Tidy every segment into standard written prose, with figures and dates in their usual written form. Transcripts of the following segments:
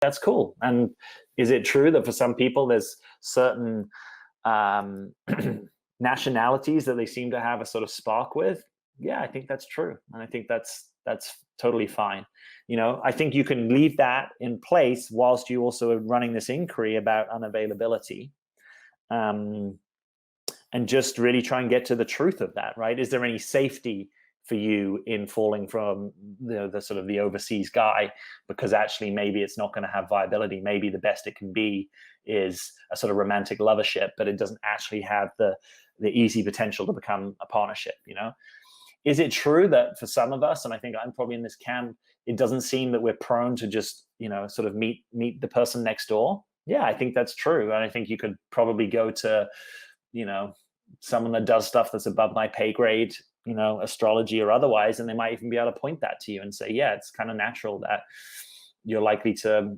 that's cool. And is it true that for some people there's certain um, nationalities that they seem to have a sort of spark with? Yeah, I think that's true, and I think that's totally fine. I think you can leave that in place whilst you also are running this inquiry about unavailability, um, and just really try and get to the truth of that. Right? Is there any safety for you in falling from the sort of the overseas guy, because actually maybe it's not going to have viability? Maybe the best it can be is a sort of romantic lovership, but it doesn't actually have the easy potential to become a partnership. Is it true that for some of us, and I think I'm probably in this camp, it doesn't seem that we're prone to just sort of meet the person next door? Yeah, I think that's true, and I think you could probably go to someone that does stuff that's above my pay grade, astrology or otherwise, and they might even be able to point that to you and say, yeah, it's kind of natural that you're likely to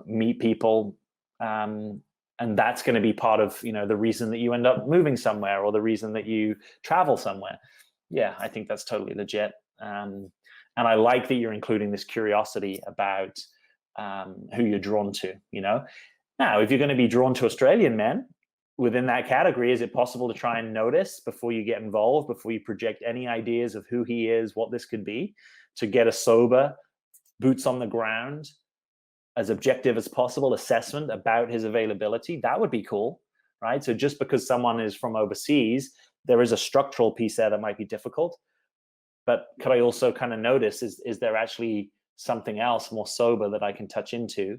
meet people, and that's going to be part of the reason that you end up moving somewhere, or the reason that you travel somewhere. Yeah, I think that's totally legit, and I like that you're including this curiosity about who you're drawn to. Now, if you're going to be drawn to Australian men, within that category, is it possible to try and notice before you get involved, before you project any ideas of who he is, what this could be, to get a sober, boots on the ground, as objective as possible assessment about his availability? That would be cool, right? So just because someone is from overseas, there is a structural piece there that might be difficult. But could I also kind of notice, is there actually something else more sober that I can touch into?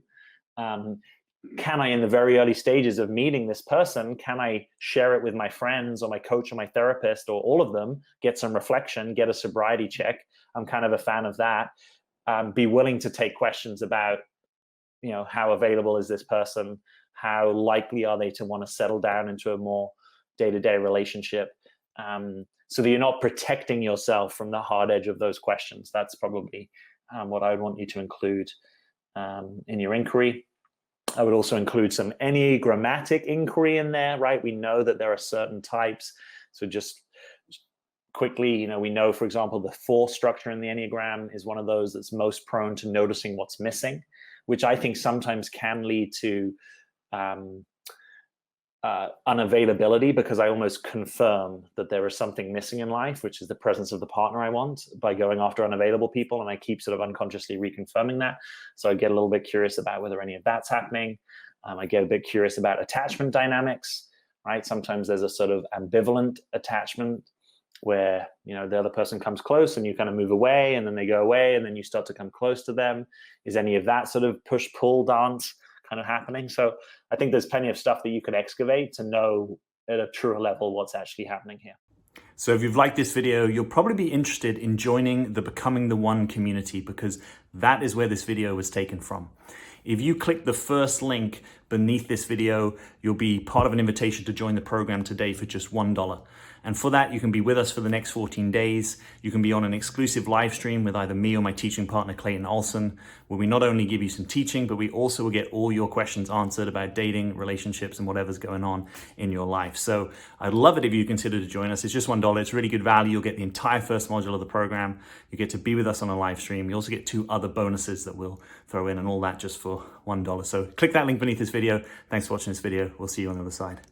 Can I, in the very early stages of meeting this person, can I share it with my friends or my coach or my therapist or all of them, get some reflection, get a sobriety check? I'm kind of a fan of that. Be willing to take questions about, how available is this person? How likely are they to want to settle down into a more day-to-day relationship? So that you're not protecting yourself from the hard edge of those questions. That's probably what I would want you to include in your inquiry. I would also include some Enneagrammatic inquiry in there, right? We know that there are certain types. So just quickly, we know, for example, the 4 structure in the Enneagram is one of those that's most prone to noticing what's missing, which I think sometimes can lead to unavailability, because I almost confirm that there is something missing in life, which is the presence of the partner I want, by going after unavailable people. And I keep sort of unconsciously reconfirming that. So I get a little bit curious about whether any of that's happening. I get a bit curious about attachment dynamics, right? Sometimes there's a sort of ambivalent attachment where, the other person comes close and you kind of move away, and then they go away, and then you start to come close to them. Is any of that sort of push-pull dance kind of happening? So I think there's plenty of stuff that you could excavate to know at a truer level what's actually happening here. So if you've liked this video, you'll probably be interested in joining the Becoming the One community, because that is where this video was taken from. If you click the first link beneath this video, you'll be part of an invitation to join the program today for just $1. And for that, you can be with us for the next 14 days. You can be on an exclusive live stream with either me or my teaching partner, Clayton Olson, where we not only give you some teaching, but we also will get all your questions answered about dating, relationships, and whatever's going on in your life. So I'd love it if you consider to join us. It's just $1. It's really good value. You'll get the entire first module of the program. You get to be with us on a live stream. You also get 2 other bonuses that we'll throw in, and all that just for $1. So click that link beneath this video. Thanks for watching this video. We'll see you on the other side.